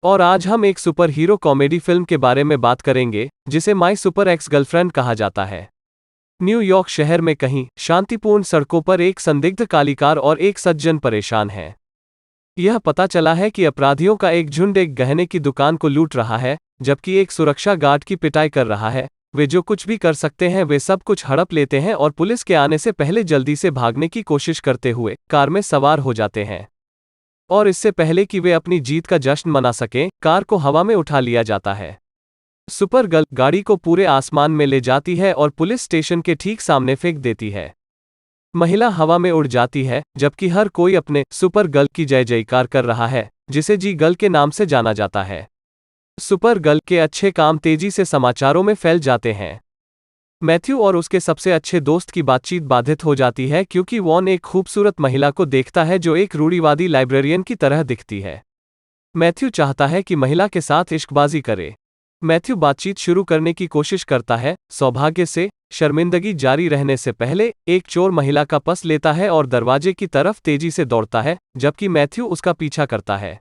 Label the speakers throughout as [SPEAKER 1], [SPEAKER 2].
[SPEAKER 1] और आज हम एक सुपर हीरो कॉमेडी फिल्म के बारे में बात करेंगे, जिसे माई सुपर एक्स गर्लफ्रेंड कहा जाता है। न्यूयॉर्क शहर में कहीं शांतिपूर्ण सड़कों पर एक संदिग्ध काली कार और एक सज्जन परेशान है। यह पता चला है कि अपराधियों का एक झुंड एक गहने की दुकान को लूट रहा है, जबकि एक सुरक्षा गार्ड की पिटाई कर रहा है। वे जो कुछ भी कर सकते हैं वे सब कुछ हड़प लेते हैं और पुलिस के आने से पहले जल्दी से भागने की कोशिश करते हुए कार में सवार हो जाते हैं। और इससे पहले कि वे अपनी जीत का जश्न मना सकें, कार को हवा में उठा लिया जाता है। सुपर गर्ल गाड़ी को पूरे आसमान में ले जाती है और पुलिस स्टेशन के ठीक सामने फेंक देती है। महिला हवा में उड़ जाती है, जबकि हर कोई अपने सुपर गर्ल की जय जयकार कर रहा है, जिसे जी गर्ल के नाम से जाना जाता है। सुपर गर्ल के अच्छे काम तेजी से समाचारों में फैल जाते हैं। मैथ्यू और उसके सबसे अच्छे दोस्त की बातचीत बाधित हो जाती है क्योंकि वॉन एक खूबसूरत महिला को देखता है जो एक रूढ़िवादी लाइब्रेरियन की तरह दिखती है। मैथ्यू चाहता है कि महिला के साथ इश्कबाजी करे। मैथ्यू बातचीत शुरू करने की कोशिश करता है। सौभाग्य से, शर्मिंदगी जारी रहने से पहले, एक चोर महिला का पर्स लेता है और दरवाजे की तरफ तेजी से दौड़ता है, जबकि मैथ्यू उसका पीछा करता है।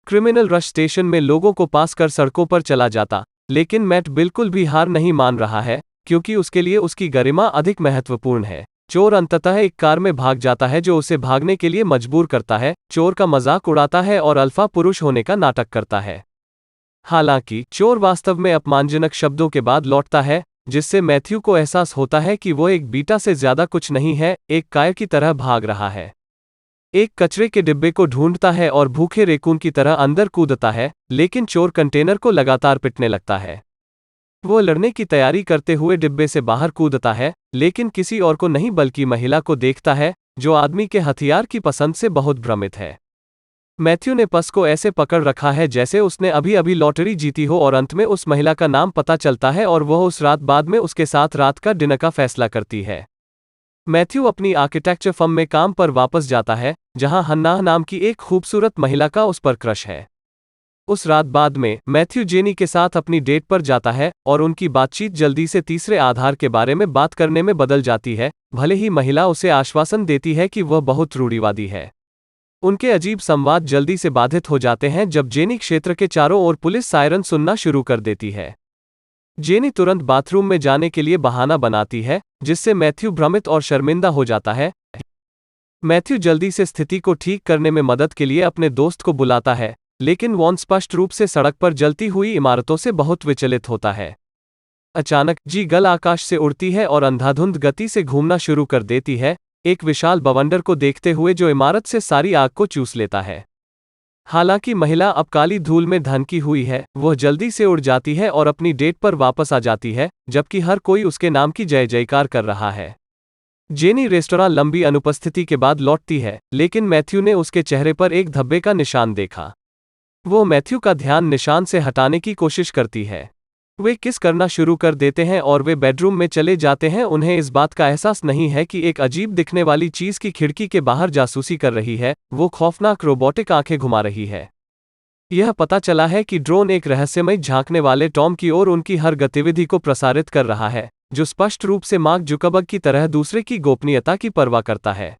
[SPEAKER 1] क्रिमिनल रश स्टेशन में लोगों को पास कर सड़कों पर चला जाता, लेकिन मैट बिल्कुल भी हार नहीं मान रहा है, क्योंकि उसके लिए उसकी गरिमा अधिक महत्वपूर्ण है। चोर अंततः एक कार में भाग जाता है जो उसे भागने के लिए मजबूर करता है, चोर का मजाक उड़ाता है और अल्फा पुरुष होने का नाटक करता है। हालांकि चोर वास्तव में अपमानजनक शब्दों के बाद लौटता है, जिससे मैथ्यू को एहसास होता है कि वो एक बीटा से ज्यादा कुछ नहीं है, एक कायर की तरह भाग रहा है। एक कचरे के डिब्बे को ढूंढता है और भूखे रेकून की तरह अंदर कूदता है, लेकिन चोर कंटेनर को लगातार पिटने लगता है। वो लड़ने की तैयारी करते हुए डिब्बे से बाहर कूदता है, लेकिन किसी और को नहीं बल्कि महिला को देखता है, जो आदमी के हथियार की पसंद से बहुत भ्रमित है। मैथ्यू ने पर्स को ऐसे पकड़ रखा है जैसे उसने अभी अभी लॉटरी जीती हो और अंत में उस महिला का नाम पता चलता है और वह उस रात बाद में उसके साथ रात का डिनर का फैसला करती है। मैथ्यू अपनी आर्किटेक्चर फर्म में काम पर वापस जाता है, जहां हन्नाह नाम की एक खूबसूरत महिला का उस पर क्रश है। उस रात बाद में मैथ्यू जेनी के साथ अपनी डेट पर जाता है और उनकी बातचीत जल्दी से तीसरे आधार के बारे में बात करने में बदल जाती है, भले ही महिला उसे आश्वासन देती है कि वह बहुत रूढ़िवादी है। उनके अजीब संवाद जल्दी से बाधित हो जाते हैं जब जेनी क्षेत्र के चारों ओर पुलिस सायरन सुनना शुरू कर देती है। जेनी तुरंत बाथरूम में जाने के लिए बहाना बनाती है, जिससे मैथ्यू भ्रमित और शर्मिंदा हो जाता है। मैथ्यू जल्दी से स्थिति को ठीक करने में मदद के लिए अपने दोस्त को बुलाता है, लेकिन वॉन स्पष्ट रूप से सड़क पर जलती हुई इमारतों से बहुत विचलित होता है। अचानक जी गर्ल आकाश से उड़ती है और अंधाधुंध गति से घूमना शुरू कर देती है, एक विशाल बवंडर को देखते हुए जो इमारत से सारी आग को चूस लेता है। हालांकि महिला अब काली धूल में ढकी हुई है, वह जल्दी से उड़ जाती है और अपनी डेट पर वापस आ जाती है, जबकि हर कोई उसके नाम की जय जयकार कर रहा है। जेनी रेस्तरां लंबी अनुपस्थिति के बाद लौटती है, लेकिन मैथ्यू ने उसके चेहरे पर एक धब्बे का निशान देखा। वो मैथ्यू का ध्यान निशान से हटाने की कोशिश करती है। वे किस करना शुरू कर देते हैं और वे बेडरूम में चले जाते हैं। उन्हें इस बात का एहसास नहीं है कि एक अजीब दिखने वाली चीज की खिड़की के बाहर जासूसी कर रही है, वो खौफनाक रोबोटिक आंखें घुमा रही है। यह पता चला है कि ड्रोन एक रहस्यमय झांकने वाले टॉम की ओर उनकी हर गतिविधि को प्रसारित कर रहा है, जो स्पष्ट रूप से मार्क जुकरबर्ग की तरह दूसरे की गोपनीयता की परवाह करता है।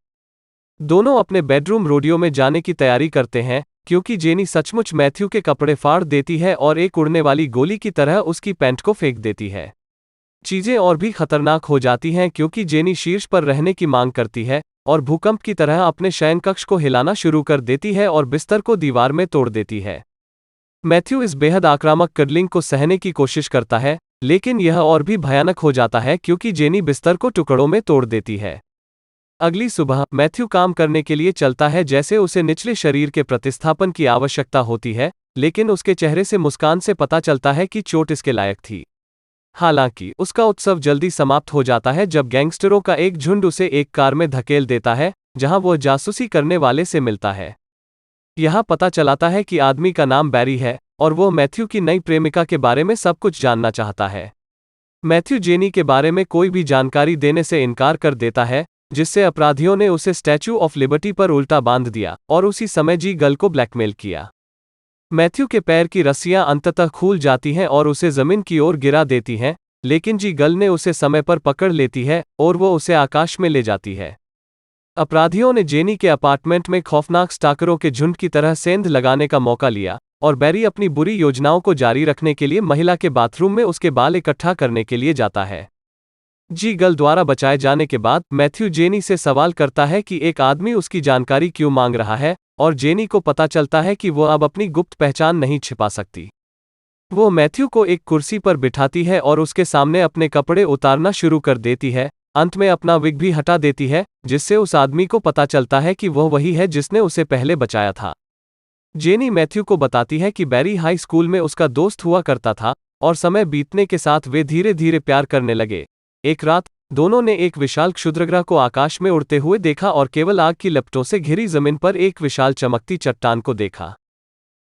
[SPEAKER 1] दोनों अपने बेडरूम रोडियो में जाने की तैयारी करते हैं, क्योंकि जेनी सचमुच मैथ्यू के कपड़े फाड़ देती है और एक उड़ने वाली गोली की तरह उसकी पैंट को फेंक देती है। चीजें और भी खतरनाक हो जाती हैं क्योंकि जेनी शीर्ष पर रहने की मांग करती है और भूकंप की तरह अपने शयन कक्ष को हिलाना शुरू कर देती है और बिस्तर को दीवार में तोड़ देती है। मैथ्यू इस बेहद आक्रामक कडलिंग को सहने की कोशिश करता है, लेकिन यह और भी भयानक हो जाता है क्योंकि जेनी बिस्तर को टुकड़ों में तोड़ देती है। अगली सुबह मैथ्यू काम करने के लिए चलता है जैसे उसे निचले शरीर के प्रतिस्थापन की आवश्यकता होती है, लेकिन उसके चेहरे से मुस्कान से पता चलता है कि चोट इसके लायक थी। हालांकि उसका उत्सव जल्दी समाप्त हो जाता है जब गैंगस्टरों का एक झुंड उसे एक कार में धकेल देता है, जहां वह जासूसी करने वाले से मिलता है। यहां पता चलाता है कि आदमी का नाम बैरी है और वह मैथ्यू की नई प्रेमिका के बारे में सब कुछ जानना चाहता है। मैथ्यू जेनी के बारे में कोई भी जानकारी देने से इनकार कर देता है, जिससे अपराधियों ने उसे स्टैच्यू ऑफ लिबर्टी पर उल्टा बांध दिया और उसी समय जी गर्ल को ब्लैकमेल किया। मैथ्यू के पैर की रस्सियां अंततः खुल जाती हैं और उसे जमीन की ओर गिरा देती हैं, लेकिन जी गर्ल ने उसे समय पर पकड़ लेती है और वो उसे आकाश में ले जाती है। अपराधियों ने जेनी के अपार्टमेंट में खौफनाक स्टाकरों के झुंड की तरह सेंध लगाने का मौका लिया, और बैरी अपनी बुरी योजनाओं को जारी रखने के लिए महिला के बाथरूम में उसके बाल इकट्ठा करने के लिए जाता है। जी गल द्वारा बचाए जाने के बाद मैथ्यू जेनी से सवाल करता है कि एक आदमी उसकी जानकारी क्यों मांग रहा है, और जेनी को पता चलता है कि वो अब अपनी गुप्त पहचान नहीं छिपा सकती। वो मैथ्यू को एक कुर्सी पर बिठाती है और उसके सामने अपने कपड़े उतारना शुरू कर देती है। अंत में अपना विग भी हटा देती है, जिससे उस आदमी को पता चलता है कि वह वही है जिसने उसे पहले बचाया था। जेनी मैथ्यू को बताती है कि बैरी हाई स्कूल में उसका दोस्त हुआ करता था, और समय बीतने के साथ वे धीरे धीरे प्यार करने लगे। एक रात दोनों ने एक विशाल क्षुद्रग्रह को आकाश में उड़ते हुए देखा और केवल आग की लपटों से घिरी जमीन पर एक विशाल चमकती चट्टान को देखा।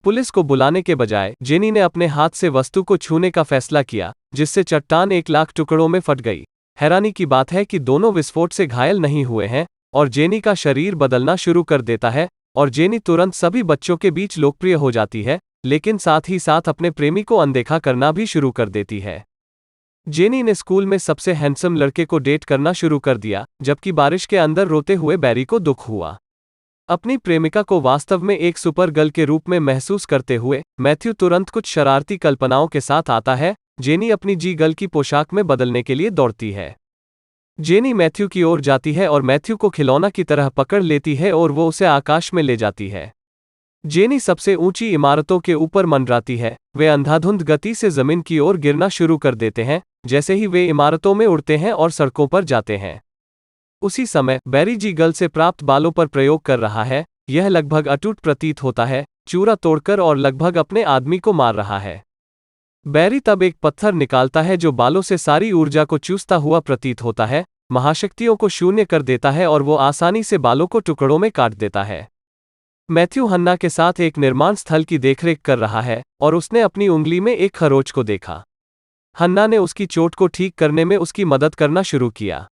[SPEAKER 1] पुलिस को बुलाने के बजाय जेनी ने अपने हाथ से वस्तु को छूने का फैसला किया, जिससे चट्टान 1,00,000 टुकड़ों में फट गई। हैरानी की बात है कि दोनों विस्फोट से घायल नहीं हुए हैं, और जेनी का शरीर बदलना शुरू कर देता है, और जेनी तुरंत सभी बच्चों के बीच लोकप्रिय हो जाती है, लेकिन साथ ही साथ अपने प्रेमी को अनदेखा करना भी शुरू कर देती है। जेनी ने स्कूल में सबसे हैंडसम लड़के को डेट करना शुरू कर दिया, जबकि बारिश के अंदर रोते हुए बैरी को दुख हुआ। अपनी प्रेमिका को वास्तव में एक सुपर गर्ल के रूप में महसूस करते हुए मैथ्यू तुरंत कुछ शरारती कल्पनाओं के साथ आता है। जेनी अपनी जी गर्ल की पोशाक में बदलने के लिए दौड़ती है। जेनी मैथ्यू की ओर जाती है और मैथ्यू को खिलौना की तरह पकड़ लेती है और वो उसे आकाश में ले जाती है। जेनी सबसे ऊंची इमारतों के ऊपर मंडराती है। वे अंधाधुंध गति से जमीन की ओर गिरना शुरू कर देते हैं जैसे ही वे इमारतों में उड़ते हैं और सड़कों पर जाते हैं। उसी समय बैरी जी गर्ल से प्राप्त बालों पर प्रयोग कर रहा है। यह लगभग अटूट प्रतीत होता है, चूरा तोड़कर और लगभग अपने आदमी को मार रहा है। बैरी तब एक पत्थर निकालता है जो बालों से सारी ऊर्जा को चूसता हुआ प्रतीत होता है, महाशक्तियों को शून्य कर देता है और वो आसानी से बालों को टुकड़ों में काट देता है। मैथ्यू हन्ना के साथ एक निर्माण स्थल की देखरेख कर रहा है और उसने अपनी उंगली में एक खरोंच को देखा। हन्ना ने उसकी चोट को ठीक करने में उसकी मदद करना शुरू किया।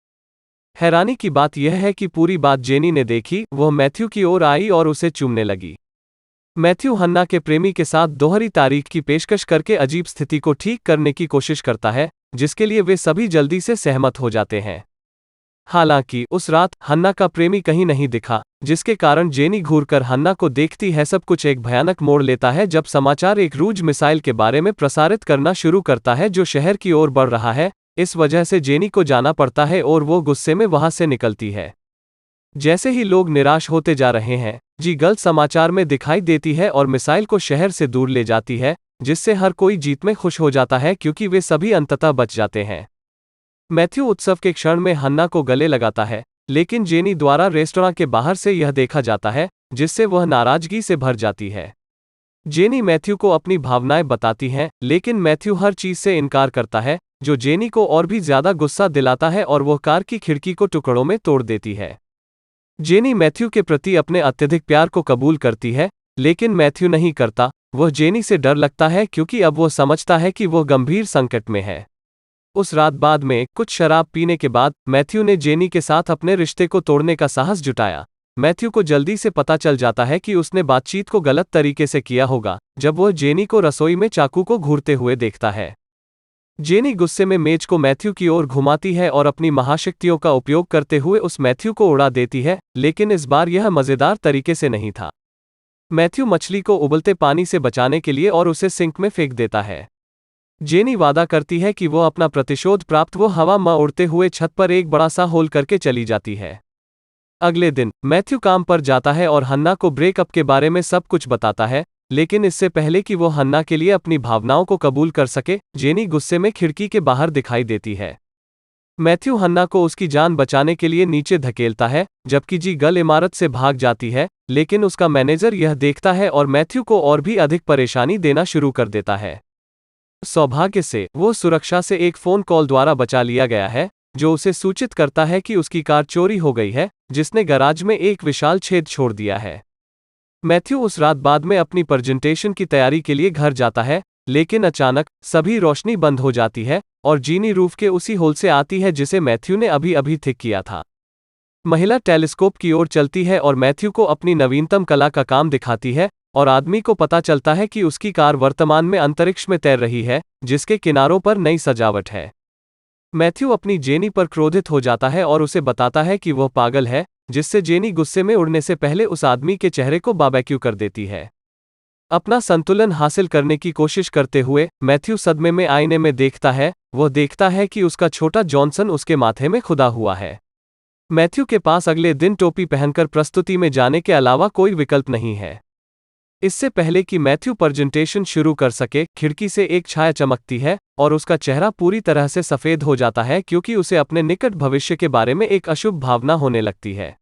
[SPEAKER 1] हैरानी की बात यह है कि पूरी बात जेनी ने देखी। वह मैथ्यू की ओर आई और उसे चूमने लगी। मैथ्यू हन्ना के प्रेमी के साथ दोहरी तारीख की पेशकश करके अजीब स्थिति को ठीक करने की कोशिश करता है, जिसके लिए वे सभी जल्दी से सहमत हो जाते हैं। हालांकि उस रात हन्ना का प्रेमी कहीं नहीं दिखा, जिसके कारण जेनी घूरकर हन्ना को देखती है। सब कुछ एक भयानक मोड़ लेता है जब समाचार एक क्रूज मिसाइल के बारे में प्रसारित करना शुरू करता है जो शहर की ओर बढ़ रहा है। इस वजह से जेनी को जाना पड़ता है और वो गुस्से में वहां से निकलती है। जैसे ही लोग निराश होते जा रहे हैं, जी गर्ल समाचार में दिखाई देती है और मिसाइल को शहर से दूर ले जाती है, जिससे हर कोई जीत में खुश हो जाता है क्योंकि वे सभी अंततः बच जाते हैं। मैथ्यू उत्सव के क्षण में हन्ना को गले लगाता है, लेकिन जेनी द्वारा रेस्तरां के बाहर से यह देखा जाता है, जिससे वह नाराजगी से भर जाती है। जेनी मैथ्यू को अपनी भावनाएं बताती हैं, लेकिन मैथ्यू हर चीज से इनकार करता है, जो जेनी को और भी ज्यादा गुस्सा दिलाता है और वह कार की खिड़की को टुकड़ों में तोड़ देती है। जेनी मैथ्यू के प्रति अपने अत्यधिक प्यार को कबूल करती है, लेकिन मैथ्यू नहीं करता। वह जेनी से डर लगता है क्योंकि अब वह समझता है कि वह गंभीर संकट में है। उस रात बाद में कुछ शराब पीने के बाद मैथ्यू ने जेनी के साथ अपने रिश्ते को तोड़ने का साहस जुटाया। मैथ्यू को जल्दी से पता चल जाता है कि उसने बातचीत को गलत तरीके से किया होगा जब वह जेनी को रसोई में चाकू को घूरते हुए देखता है। जेनी गुस्से में मेज को मैथ्यू की ओर घुमाती है और अपनी महाशक्तियों का उपयोग करते हुए उस मैथ्यू को उड़ा देती है, लेकिन इस बार यह मजेदार तरीके से नहीं था। मैथ्यू मछली को उबलते पानी से बचाने के लिए और उसे सिंक में फेंक देता है। जेनी वादा करती है कि वो अपना प्रतिशोध प्राप्त वो हवा में उड़ते हुए छत पर एक बड़ा सा होल करके चली जाती है। अगले दिन मैथ्यू काम पर जाता है और हन्ना को ब्रेकअप के बारे में सब कुछ बताता है, लेकिन इससे पहले कि वो हन्ना के लिए अपनी भावनाओं को कबूल कर सके, जेनी गुस्से में खिड़की के बाहर दिखाई देती है। मैथ्यू हन्ना को उसकी जान बचाने के लिए नीचे धकेलता है, जबकि जी गर्ल इमारत से भाग जाती है, लेकिन उसका मैनेजर यह देखता है और मैथ्यू को और भी अधिक परेशानी देना शुरू कर देता है। सौभाग्य से वो सुरक्षा से एक फोन कॉल द्वारा बचा लिया गया है, जो उसे सूचित करता है कि उसकी कार चोरी हो गई है, जिसने गैराज में एक विशाल छेद छोड़ दिया है। मैथ्यू उस रात बाद में अपनी प्रेजेंटेशन की तैयारी के लिए घर जाता है, लेकिन अचानक सभी रोशनी बंद हो जाती है और जीनी रूफ के उसी होल से आती है जिसे मैथ्यू ने अभी अभी ठीक किया था। महिला टेलीस्कोप की ओर चलती है और मैथ्यू को अपनी नवीनतम कला का काम दिखाती है, और आदमी को पता चलता है कि उसकी कार वर्तमान में अंतरिक्ष में तैर रही है, जिसके किनारों पर नई सजावट है। मैथ्यू अपनी जेनी पर क्रोधित हो जाता है और उसे बताता है कि वह पागल है, जिससे जेनी गुस्से में उड़ने से पहले उस आदमी के चेहरे को बारबेक्यू कर देती है। अपना संतुलन हासिल करने की कोशिश करते हुए मैथ्यू सदमे में आईने में देखता है। वह देखता है कि उसका छोटा जॉनसन उसके माथे में खुदा हुआ है। मैथ्यू के पास अगले दिन टोपी पहनकर प्रस्तुति में जाने के अलावा कोई विकल्प नहीं है। इससे पहले कि मैथ्यू प्रेजेंटेशन शुरू कर सके, खिड़की से एक छाया चमकती है और उसका चेहरा पूरी तरह से सफेद हो जाता है क्योंकि उसे अपने निकट भविष्य के बारे में एक अशुभ भावना होने लगती है।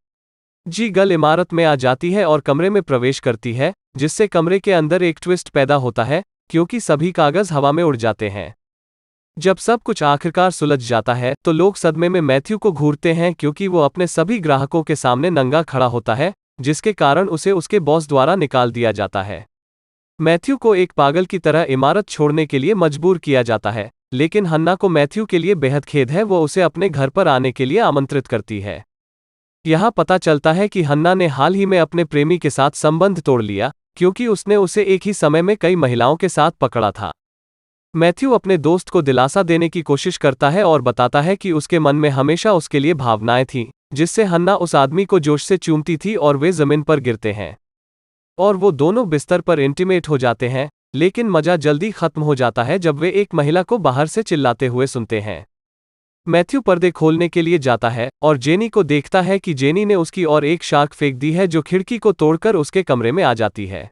[SPEAKER 1] जी गल इमारत में आ जाती है और कमरे में प्रवेश करती है, जिससे कमरे के अंदर एक ट्विस्ट पैदा होता है क्योंकि सभी कागज हवा में उड़ जाते हैं। जब सब कुछ आखिरकार सुलझ जाता है तो लोग सदमे में मैथ्यू को घूरते हैं क्योंकि वो अपने सभी ग्राहकों के सामने नंगा खड़ा होता है, जिसके कारण उसे उसके बॉस द्वारा निकाल दिया जाता है। मैथ्यू को एक पागल की तरह इमारत छोड़ने के लिए मजबूर किया जाता है, लेकिन हन्ना को मैथ्यू के लिए बेहद खेद है। वो उसे अपने घर पर आने के लिए आमंत्रित करती है। यहाँ पता चलता है कि हन्ना ने हाल ही में अपने प्रेमी के साथ संबंध तोड़ लिया क्योंकि उसने उसे एक ही समय में कई महिलाओं के साथ पकड़ा था। मैथ्यू अपने दोस्त को दिलासा देने की कोशिश करता है और बताता है कि उसके मन में हमेशा उसके लिए भावनाएं थीं, जिससे हन्ना उस आदमी को जोश से चूमती थी और वे जमीन पर गिरते हैं और वो दोनों बिस्तर पर इंटीमेट हो जाते हैं। लेकिन मजा जल्दी खत्म हो जाता है जब वे एक महिला को बाहर से चिल्लाते हुए सुनते हैं। मैथ्यू पर्दे खोलने के लिए जाता है और जेनी को देखता है कि जेनी ने उसकी ओर एक शार्क फेंक दी है जो खिड़की को तोड़कर उसके कमरे में आ जाती है।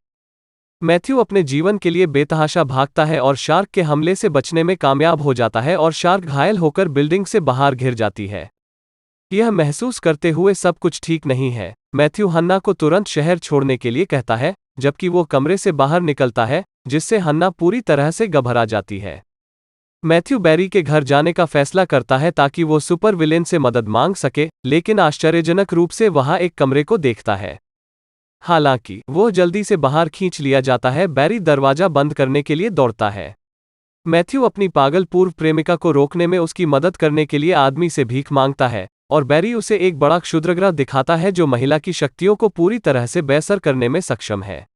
[SPEAKER 1] मैथ्यू अपने जीवन के लिए बेतहाशा भागता है और शार्क के हमले से बचने में कामयाब हो जाता है और शार्क घायल होकर बिल्डिंग से बाहर गिर जाती है। यह महसूस करते हुए सब कुछ ठीक नहीं है, मैथ्यू हन्ना को तुरंत शहर छोड़ने के लिए कहता है, जबकि वो कमरे से बाहर निकलता है, जिससे हन्ना पूरी तरह से घबरा जाती है। मैथ्यू बैरी के घर जाने का फैसला करता है ताकि वो सुपर विलेन से मदद मांग सके, लेकिन आश्चर्यजनक रूप से वहां एक कमरे को देखता है। हालांकि वो जल्दी से बाहर खींच लिया जाता है। बैरी दरवाजा बंद करने के लिए दौड़ता है। मैथ्यू अपनी पागल पूर्व प्रेमिका को रोकने में उसकी मदद करने के लिए आदमी से भीख मांगता है और बैरी उसे एक बड़ा क्षुद्रग्रह दिखाता है जो महिला की शक्तियों को पूरी तरह से बेअसर करने में सक्षम है।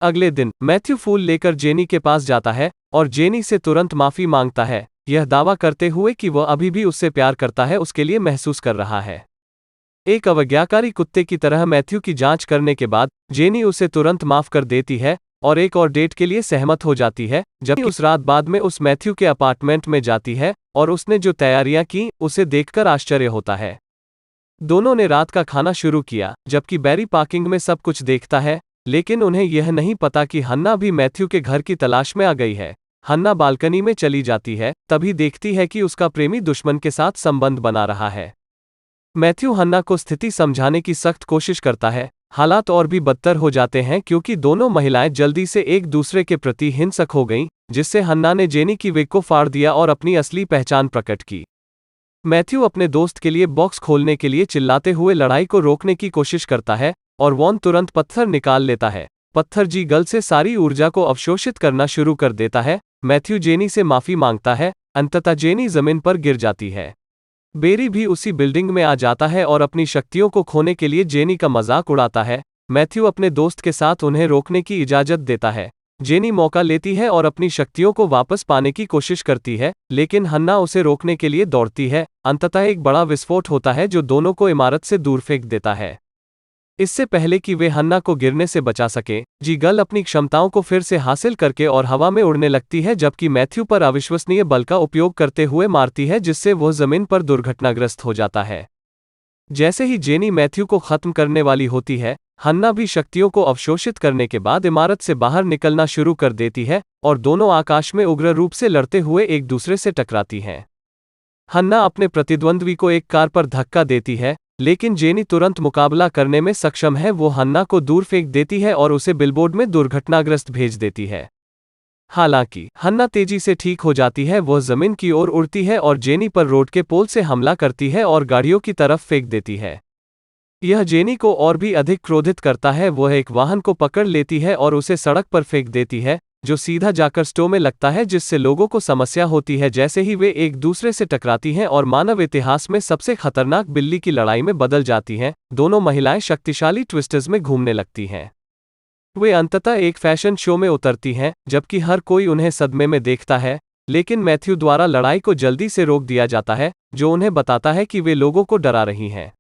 [SPEAKER 1] अगले दिन मैथ्यू फूल लेकर जेनी के पास जाता है और जेनी से तुरंत माफी मांगता है, यह दावा करते हुए कि वह अभी भी उससे प्यार करता है, उसके लिए महसूस कर रहा है। एक अवज्ञाकारी कुत्ते की तरह मैथ्यू की जांच करने के बाद जेनी उसे तुरंत माफ कर देती है और एक और डेट के लिए सहमत हो जाती है, जबकि उस रात बाद में उस मैथ्यू के अपार्टमेंट में जाती है और उसने जो तैयारियां की उसे देखकर आश्चर्य होता है। दोनों ने रात का खाना शुरू किया, जबकि बैरी पार्किंग में सब कुछ देखता है, लेकिन उन्हें यह नहीं पता कि हन्ना भी मैथ्यू के घर की तलाश में आ गई है। हन्ना बालकनी में चली जाती है, तभी देखती है कि उसका प्रेमी दुश्मन के साथ संबंध बना रहा है। मैथ्यू हन्ना को स्थिति समझाने की सख्त कोशिश करता है। हालात और भी बदतर हो जाते हैं क्योंकि दोनों महिलाएं जल्दी से एक दूसरे के प्रति हिंसक हो गईं, जिससे हन्ना ने जेनी की विग को फाड़ दिया और अपनी असली पहचान प्रकट की। मैथ्यू अपने दोस्त के लिए बॉक्स खोलने के लिए चिल्लाते हुए लड़ाई को रोकने की कोशिश करता है और वॉन तुरंत पत्थर निकाल लेता है। पत्थर जी गल से सारी ऊर्जा को अवशोषित करना शुरू कर देता है। मैथ्यू जेनी से माफी मांगता है, अंततः जेनी जमीन पर गिर जाती है। बेरी भी उसी बिल्डिंग में आ जाता है और अपनी शक्तियों को खोने के लिए जेनी का मजाक उड़ाता है। मैथ्यू अपने दोस्त के साथ उन्हें रोकने की इजाजत देता है। जेनी मौका लेती है और अपनी शक्तियों को वापस पाने की कोशिश करती है, लेकिन हन्ना उसे रोकने के लिए दौड़ती है। अंततः एक बड़ा विस्फोट होता है जो दोनों को इमारत से दूर फेंक देता है। इससे पहले कि वे हन्ना को गिरने से बचा सके, जी गल अपनी क्षमताओं को फिर से हासिल करके और हवा में उड़ने लगती है, जबकि मैथ्यू पर अविश्वसनीय बल का उपयोग करते हुए मारती है, जिससे वह जमीन पर दुर्घटनाग्रस्त हो जाता है। जैसे ही जेनी मैथ्यू को खत्म करने वाली होती है, हन्ना भी शक्तियों को अवशोषित करने के बाद इमारत से बाहर निकलना शुरू कर देती है और दोनों आकाश में उग्र रूप से लड़ते हुए एक दूसरे से टकराती हैं। हन्ना अपने प्रतिद्वंद्वी को एक कार पर धक्का देती है, लेकिन जेनी तुरंत मुकाबला करने में सक्षम है। वो हन्ना को दूर फेंक देती है और उसे बिलबोर्ड में दुर्घटनाग्रस्त भेज देती है। हालांकि हन्ना तेजी से ठीक हो जाती है, वह जमीन की ओर उड़ती है और जेनी पर रोड के पोल से हमला करती है और गाड़ियों की तरफ फेंक देती है। यह जेनी को और भी अधिक क्रोधित करता है। वह एक वाहन को पकड़ लेती है और उसे सड़क पर फेंक देती है, जो सीधा जाकर स्टोव में लगता है, जिससे लोगों को समस्या होती है जैसे ही वे एक दूसरे से टकराती हैं और मानव इतिहास में सबसे खतरनाक बिल्ली की लड़ाई में बदल जाती हैं। दोनों महिलाएं शक्तिशाली ट्विस्टर्स में घूमने लगती हैं। वे अंततः एक फैशन शो में उतरती हैं, जबकि हर कोई उन्हें सदमे में देखता है, लेकिन मैथ्यू द्वारा लड़ाई को जल्दी से रोक दिया जाता है, जो उन्हें बताता है कि वे लोगों को डरा रही हैं।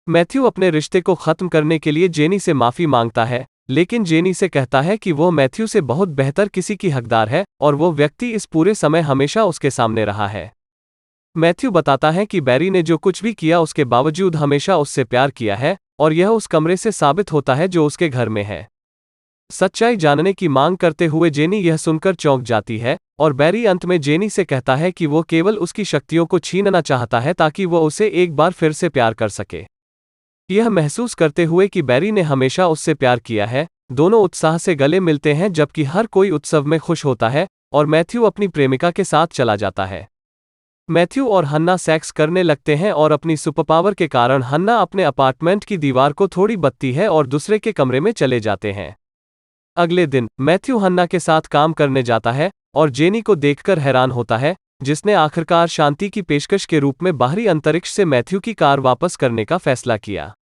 [SPEAKER 1] मैथ्यू अपने रिश्ते को खत्म करने के लिए जेनी से माफी मांगता है, लेकिन जेनी से कहता है कि वो मैथ्यू से बहुत बेहतर किसी की हकदार है और वो व्यक्ति इस पूरे समय हमेशा उसके सामने रहा है। मैथ्यू बताता है कि बैरी ने जो कुछ भी किया उसके बावजूद हमेशा उससे प्यार किया है और यह उस कमरे से साबित होता है जो उसके घर में है। सच्चाई जानने की मांग करते हुए जेनी यह सुनकर चौंक जाती है और बैरी अंत में जेनी से कहता है कि वो केवल उसकी शक्तियों को छीनना चाहता है ताकि वो उसे एक बार फिर से प्यार कर सके। यह महसूस करते हुए कि बैरी ने हमेशा उससे प्यार किया है, दोनों उत्साह से गले मिलते हैं जबकि हर कोई उत्सव में खुश होता है और मैथ्यू अपनी प्रेमिका के साथ चला जाता है। मैथ्यू और हन्ना सेक्स करने लगते हैं और अपनी सुपरपावर के कारण हन्ना अपने अपार्टमेंट की दीवार को थोड़ी बत्ती है और दूसरे के कमरे में चले जाते हैं। अगले दिन मैथ्यू हन्ना के साथ काम करने जाता है और जेनी को देखकर हैरान होता है, जिसने आखिरकार शांति की पेशकश के रूप में बाहरी अंतरिक्ष से मैथ्यू की कार वापस करने का फैसला किया।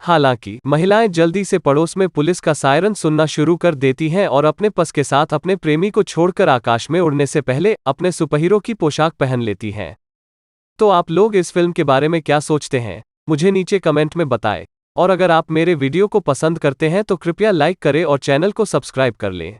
[SPEAKER 1] हालांकि महिलाएं जल्दी से पड़ोस में पुलिस का सायरन सुनना शुरू कर देती हैं और अपने पस के साथ अपने प्रेमी को छोड़कर आकाश में उड़ने से पहले अपने सुपरहीरो की पोशाक पहन लेती हैं। तो आप लोग इस फिल्म के बारे में क्या सोचते हैं, मुझे नीचे कमेंट में बताएं। और अगर आप मेरे वीडियो को पसंद करते हैं तो कृपया लाइक करें और चैनल को सब्सक्राइब कर लें।